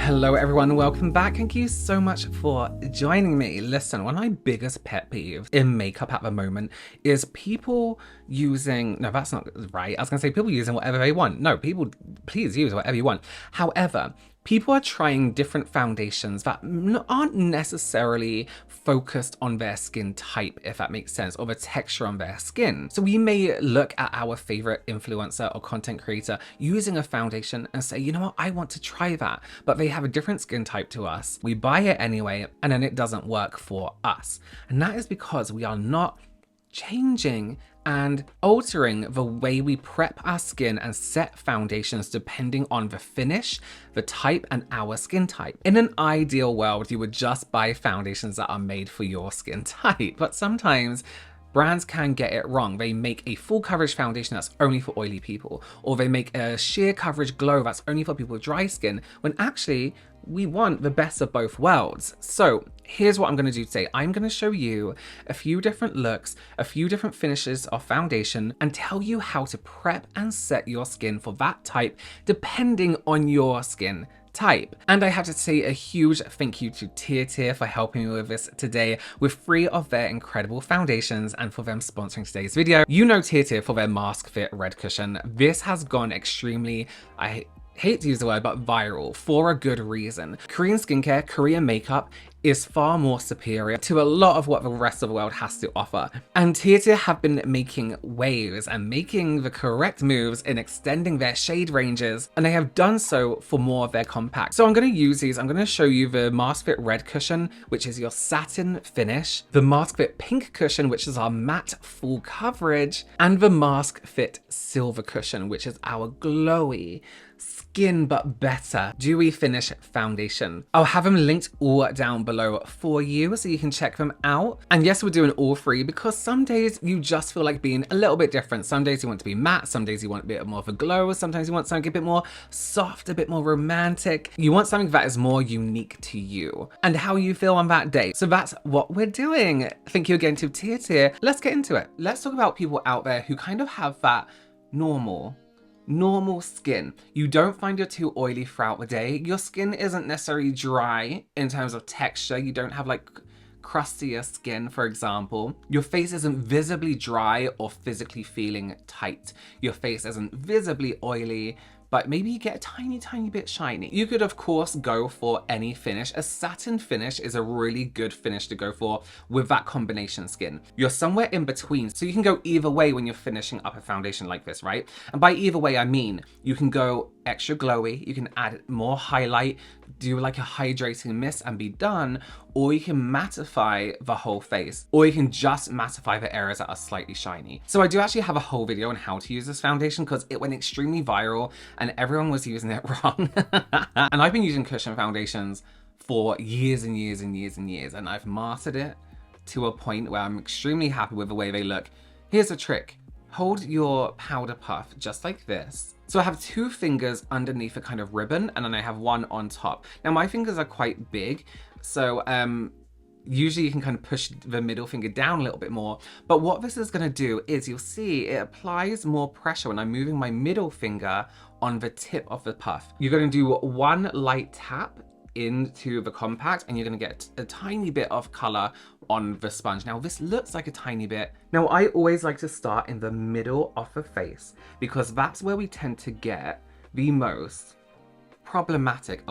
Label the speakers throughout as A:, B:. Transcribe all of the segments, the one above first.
A: Hello everyone, welcome back. Thank you so much for joining me. Listen, one of my biggest pet peeves in makeup at the moment is people using, no, that's not right. I was gonna say people using whatever they want. No, people, please use whatever you want. However, people are trying different foundations that aren't necessarily focused on their skin type, if that makes sense, or the texture on their skin. So we may look at our favorite influencer or content creator using a foundation and say, you know what, I want to try that, but they have a different skin type to us. We buy it anyway, and then it doesn't work for us. And that is because we are not changing and altering the way we prep our skin and set foundations depending on the finish, the type, and our skin type. In an ideal world, you would just buy foundations that are made for your skin type, but sometimes brands can get it wrong. They make a full coverage foundation that's only for oily people, or they make a sheer coverage glow that's only for people with dry skin, when actually we want the best of both worlds. So here's what I'm going to do today. I'm going to show you a few different looks, a few different finishes of foundation, and tell you how to prep and set your skin for that type depending on your skin type. And I have to say a huge thank you to KBeauty for helping me with this today with 3 of their incredible foundations and for them sponsoring today's video. You know KBeauty for their Mask Fit Red Cushion. This has gone extremely, I hate to use the word, but viral for a good reason. Korean skincare, Korean makeup is far more superior to a lot of what the rest of the world has to offer. And KBeauty have been making waves and making the correct moves in extending their shade ranges, and they have done so for more of their compacts. So I'm going to use these. I'm going to show you the Mask Fit Red Cushion, which is your satin finish, the Mask Fit Pink Cushion, which is our matte full coverage, and the Mask Fit Silver Cushion, which is our glowy, skin but better dewy finish foundation. I'll have them linked all down below for you so you can check them out. And yes, we're doing all 3 because some days you just feel like being a little bit different. Some days you want to be matte, some days you want a bit more of a glow, sometimes you want something a bit more soft, a bit more romantic. You want something that is more unique to you and how you feel on that day. So that's what we're doing. Thank you again to KBeauty. Let's get into it. Let's talk about people out there who kind of have that normal skin. You don't find you're too oily throughout the day. Your skin isn't necessarily dry in terms of texture. You don't have like crustier skin, for example. Your face isn't visibly dry or physically feeling tight. Your face isn't visibly oily, but maybe you get a tiny bit shiny. You could of course go for any finish. A satin finish is a really good finish to go for with that combination skin. You're somewhere in between, so you can go either way when you're finishing up a foundation like this, right? And by either way, I mean, you can go extra glowy, you can add more highlight, do like a hydrating mist and be done, or you can mattify the whole face, or you can just mattify the areas that are slightly shiny. So I do actually have a whole video on how to use this foundation because it went extremely viral and everyone was using it wrong. And I've been using cushion foundations for years and years and years and years, and I've mastered it to a point where I'm extremely happy with the way they look. Here's a trick. Hold your powder puff just like this. So I have 2 fingers underneath a kind of ribbon, and then I have 1 on top. Now my fingers are quite big, so usually you can kind of push the middle finger down a little bit more. But what this is going to do is you'll see it applies more pressure when I'm moving my middle finger on the tip of the puff. You're going to do 1 light tap into the compact and you're going to get a tiny bit of color on the sponge. Now this looks like a tiny bit. Now I always like to start in the middle of the face because that's where we tend to get the most problematic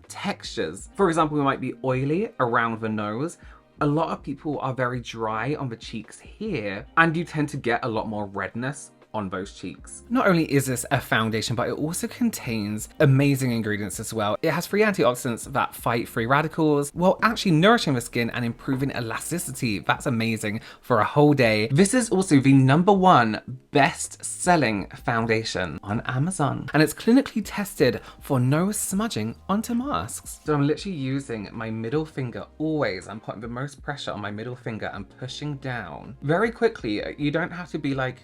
A: textures. For example, we might be oily around the nose. A lot of people are very dry on the cheeks here, and you tend to get a lot more redness on those cheeks. Not only is this a foundation, but it also contains amazing ingredients as well. It has free antioxidants that fight free radicals while actually nourishing the skin and improving elasticity. That's amazing for a whole day. This is also the #1 best-selling foundation on Amazon, and it's clinically tested for no smudging onto masks. So I'm literally using my middle finger always. I'm putting the most pressure on my middle finger and pushing down very quickly. You don't have to be like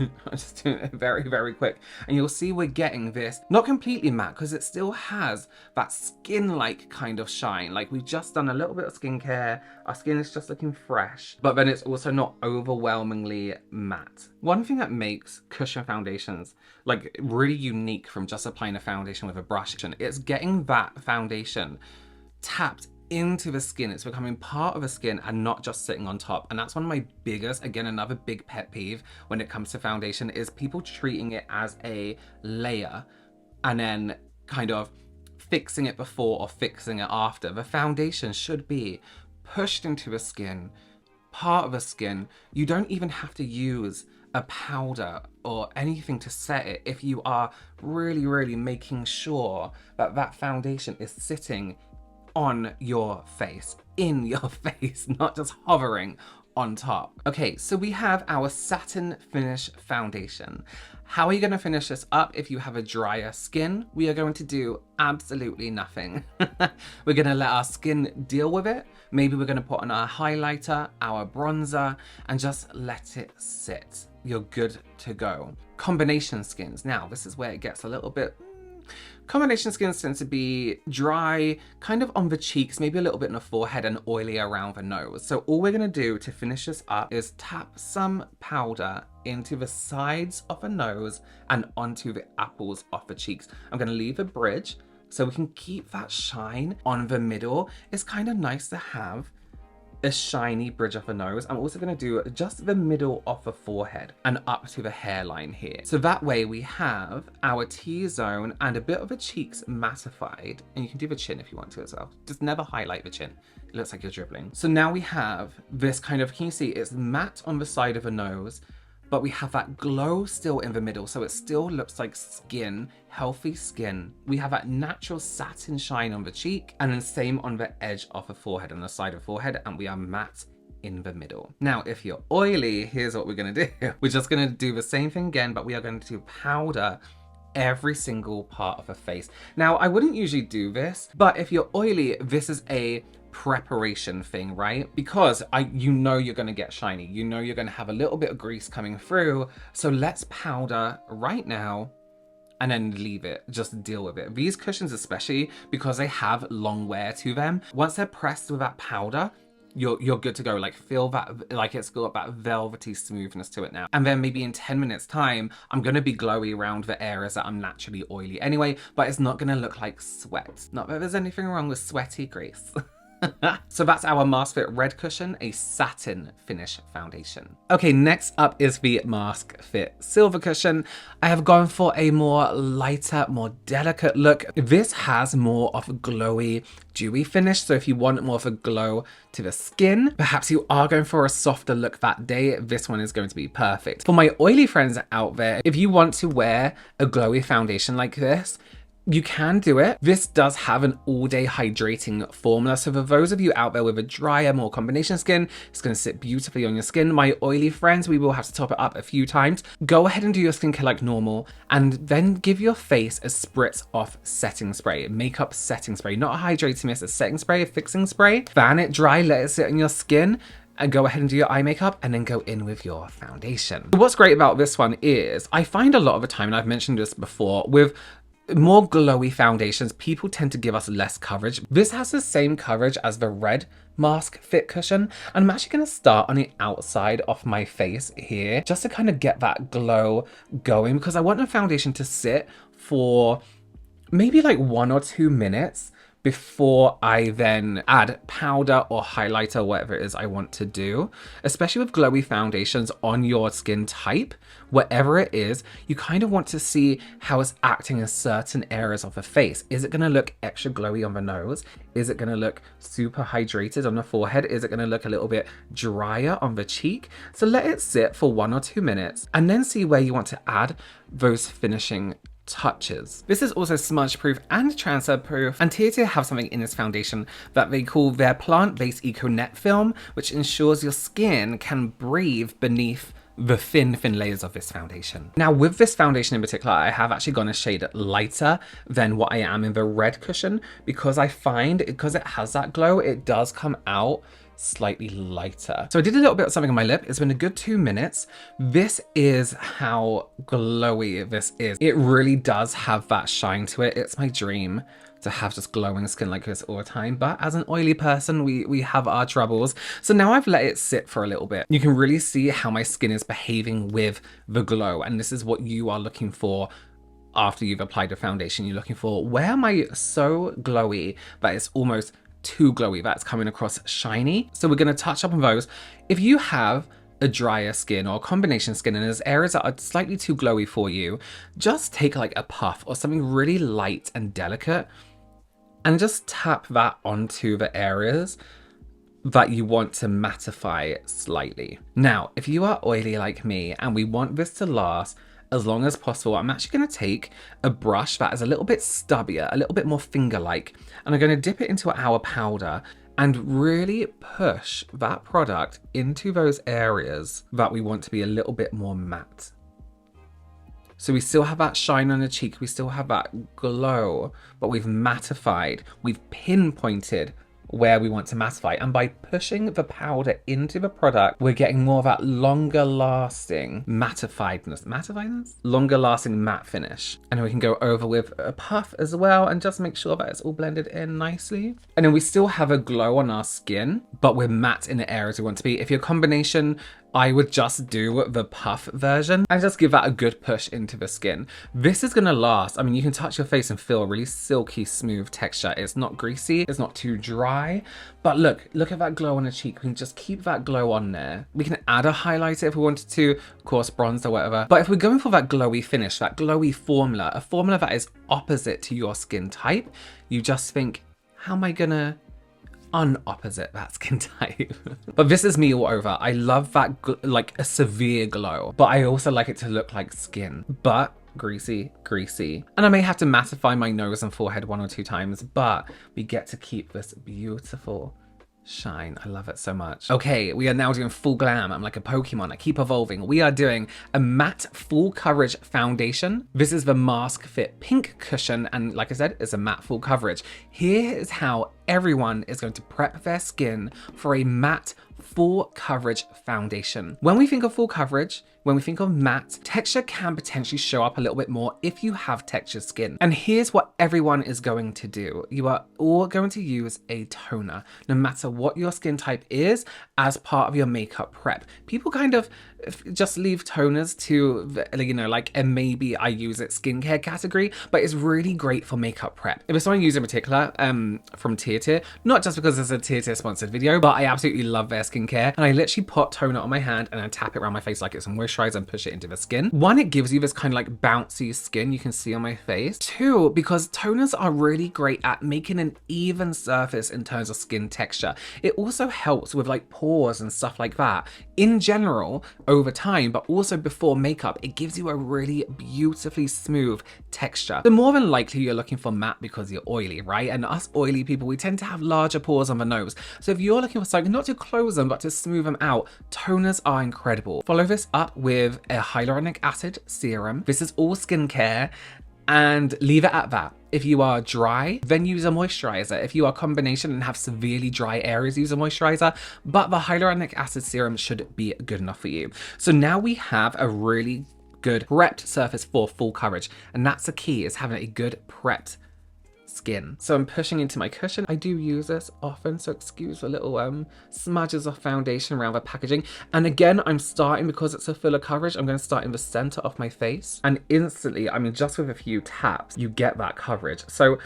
A: I'm just doing it very, very quick. And you'll see we're getting this, not completely matte, because it still has that skin-like kind of shine. Like we've just done a little bit of skincare. Our skin is just looking fresh, but then it's also not overwhelmingly matte. One thing that makes cushion foundations like really unique from just applying a foundation with a brush, it's getting that foundation tapped into the skin. It's becoming part of the skin and not just sitting on top. And that's one of my biggest, again, another big pet peeve when it comes to foundation, is people treating it as a layer and then kind of fixing it before or fixing it after. The foundation should be pushed into the skin, part of the skin. You don't even have to use a powder or anything to set it if you are really, really making sure that that foundation is sitting on your face, in your face, not just hovering on top. Okay, so we have our satin finish foundation. How are you going to finish this up if you have a drier skin? We are going to do absolutely nothing. We're going to let our skin deal with it. Maybe we're going to put on our highlighter, our bronzer, and just let it sit. You're good to go. Combination skins. Now, this is where it gets a little bit... Combination skins tend to be dry, kind of on the cheeks, maybe a little bit in the forehead, and oily around the nose. So all we're going to do to finish this up is tap some powder into the sides of the nose and onto the apples of the cheeks. I'm going to leave a bridge so we can keep that shine on the middle. It's kind of nice to have a shiny bridge of the nose. I'm also going to do just the middle of the forehead and up to the hairline here. So that way we have our T-zone and a bit of the cheeks mattified. And you can do the chin if you want to as well. Just never highlight the chin. It looks like you're dribbling. So now we have this kind of, can you see it's matte on the side of the nose, but we have that glow still in the middle. So it still looks like skin, healthy skin. We have that natural satin shine on the cheek, and then same on the edge of the forehead, on the side of the forehead, and we are matte in the middle. Now, if you're oily, here's what we're gonna do. We're just gonna do the same thing again, but we are going to powder every single part of the face. Now, I wouldn't usually do this, but if you're oily, this is a preparation thing, right? Because you know you're going to get shiny, you know you're going to have a little bit of grease coming through, so let's powder right now and then leave it, just deal with it. These cushions, especially because they have long wear to them, once they're pressed with that powder, you're good to go. Like, feel that, like it's got that velvety smoothness to it now. And then maybe in 10 minutes time, I'm gonna be glowy around the areas that I'm naturally oily anyway, but it's not gonna look like sweat. Not that there's anything wrong with sweaty grease. So that's our Mask Fit Red Cushion, a satin finish foundation. Okay, next up is the Mask Fit Silver Cushion. I have gone for a more lighter, more delicate look. This has more of a glowy, dewy finish. So if you want more of a glow to the skin, perhaps you are going for a softer look that day, this one is going to be perfect. For my oily friends out there, if you want to wear a glowy foundation like this, you can do it. This does have an all-day hydrating formula. So for those of you out there with a drier, more combination skin, it's going to sit beautifully on your skin. My oily friends, we will have to top it up a few times. Go ahead and do your skincare like normal, and then give your face a spritz of setting spray, makeup setting spray, not a hydrating mist, a setting spray, a fixing spray. Fan it dry, let it sit on your skin, and go ahead and do your eye makeup, and then go in with your foundation. What's great about this one is I find a lot of the time, and I've mentioned this before, with more glowy foundations, people tend to give us less coverage. This has the same coverage as the red Mask Fit cushion, and I'm actually going to start on the outside of my face here just to kind of get that glow going, because I want the foundation to sit for maybe like 1 or 2 minutes before I then add powder or highlighter, whatever it is I want to do. Especially with glowy foundations on your skin type, whatever it is, you kind of want to see how it's acting in certain areas of the face. Is it gonna look extra glowy on the nose? Is it gonna look super hydrated on the forehead? Is it gonna look a little bit drier on the cheek? So let it sit for 1 or 2 minutes and then see where you want to add those finishing touches. This is also smudge proof and transfer proof, and TAT have something in this foundation that they call their plant-based eco net film, which ensures your skin can breathe beneath the thin layers of this foundation. Now with this foundation in particular, I have actually gone a shade lighter than what I am in the red cushion, because I find because it has that glow, it does come out slightly lighter. So I did a little bit of something on my lip. It's been a good 2 minutes. This is how glowy this is. It really does have that shine to it. It's my dream to have just glowing skin like this all the time. But as an oily person, we have our troubles. So now I've let it sit for a little bit. You can really see how my skin is behaving with the glow. And this is what you are looking for after you've applied a foundation. You're looking for, where am I so glowy that it's almost too glowy, that's coming across shiny? So we're going to touch up on those. If you have a drier skin or a combination skin and there's areas that are slightly too glowy for you, just take like a puff or something really light and delicate and just tap that onto the areas that you want to mattify slightly. Now, if you are oily like me and we want this to last as long as possible, I'm actually going to take a brush that is a little bit stubbier, a little bit more finger-like, and I'm going to dip it into our powder and really push that product into those areas that we want to be a little bit more matte. So we still have that shine on the cheek, we still have that glow, but we've mattified, we've pinpointed where we want to mattify. And by pushing the powder into the product, we're getting more of that longer lasting mattifiedness, longer lasting matte finish. And then we can go over with a puff as well and just make sure that it's all blended in nicely. And then we still have a glow on our skin, but we're matte in the areas we want to be. If your combination, I would just do the puff version and just give that a good push into the skin. This is gonna last. I mean, you can touch your face and feel a really silky, smooth texture. It's not greasy, it's not too dry, but look at that glow on the cheek. We can just keep that glow on there. We can add a highlighter if we wanted to, of course, bronze or whatever. But if we're going for that glowy finish, that glowy formula, a formula that is opposite to your skin type, you just think, how am I gonna unopposite that skin type? But this is me all over. I love that like a severe glow, but I also like it to look like skin, but greasy. And I may have to mattify my nose and forehead 1 or 2 times, but we get to keep this beautiful shine. I love it so much. Okay, we are now doing full glam. I'm like a Pokemon. I keep evolving. We are doing a matte full coverage foundation. This is the Mask Fit Pink Cushion, and like I said, it's a matte full coverage. Here is how everyone is going to prep their skin for a matte full coverage foundation. When we think of full coverage, when we think of matte, texture can potentially show up a little bit more if you have textured skin. And here's what everyone is going to do. You are all going to use a toner, no matter what your skin type is, as part of your makeup prep. People kind of just leave toners to, you know, like a maybe I use it skincare category, but it's really great for makeup prep. If it's someone I use in particular, from Tier, not just because it's a Tier sponsored video, but I absolutely love their skincare. And I literally put toner on my hand and I tap it around my face like it's a moisturizer and push it into the skin. 1, it gives you this kind of like bouncy skin you can see on my face. 2, because toners are really great at making an even surface in terms of skin texture. It also helps with like pores and stuff like that. In general, over time, but also before makeup, it gives you a really beautifully smooth texture. So more than likely you're looking for matte because you're oily, right? And us oily people, we tend to have larger pores on the nose. So if you're looking for something not to close them, but to smooth them out, toners are incredible. Follow this up with a hyaluronic acid serum. This is all skincare, and leave it at that. If you are dry, then use a moisturizer. If you are combination and have severely dry areas, use a moisturizer, but the hyaluronic acid serum should be good enough for you. So now we have a really good prepped surface for full coverage, and that's the key, is having a good prepped skin. So I'm pushing into my cushion. I do use this often, so excuse the little smudges of foundation around the packaging. And again, I'm starting, because it's a fuller coverage, I'm going to start in the center of my face, and instantly, I mean, just with a few taps, you get that coverage. So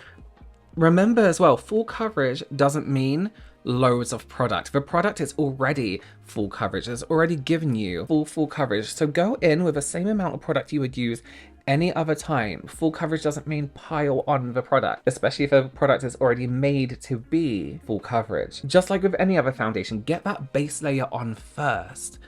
A: remember as well, full coverage doesn't mean loads of product. The product is already full coverage. It's already given you full coverage. So go in with the same amount of product you would use any other time. Full coverage doesn't mean pile on the product, especially if a product is already made to be full coverage. Just like with any other foundation, get that base layer on first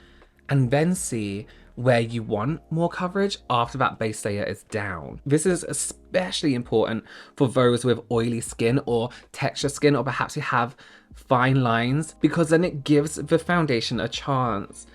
A: and then see where you want more coverage after that base layer is down. This is especially important for those with oily skin or texture skin, or perhaps you have fine lines, because then it gives the foundation a chance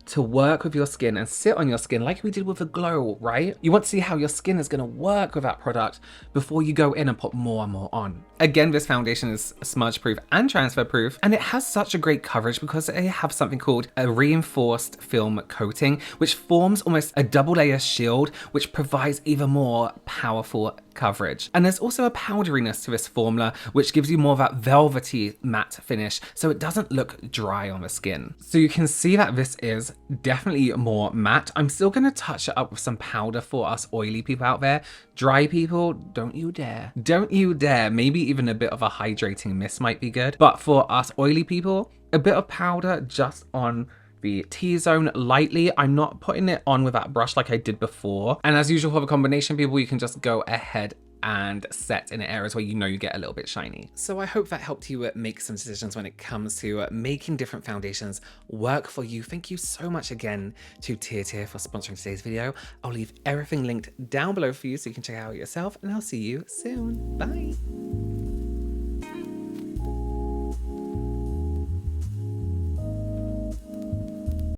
A: to work with your skin and sit on your skin like we did with the glow, right? You want to see how your skin is going to work with that product before you go in and put more and more on. Again, this foundation is smudge proof and transfer proof, and it has such a great coverage because they have something called a reinforced film coating, which forms almost a double layer shield, which provides even more powerful coverage. And there's also a powderiness to this formula, which gives you more of that velvety matte finish, so it doesn't look dry on the skin. So you can see that this is definitely more matte. I'm still going to touch it up with some powder for us oily people out there. Dry people, don't you dare. Don't you dare. Maybe even a bit of a hydrating mist might be good. But for us oily people, a bit of powder just on the T-zone lightly. I'm not putting it on with that brush like I did before. And as usual for the combination people, you can just go ahead and set in areas where you know you get a little bit shiny. So I hope that helped you make some decisions when it comes to making different foundations work for you. Thank you so much again to Tier for sponsoring today's video. I'll leave everything linked down below for you so you can check it out yourself, and I'll see you soon. Bye.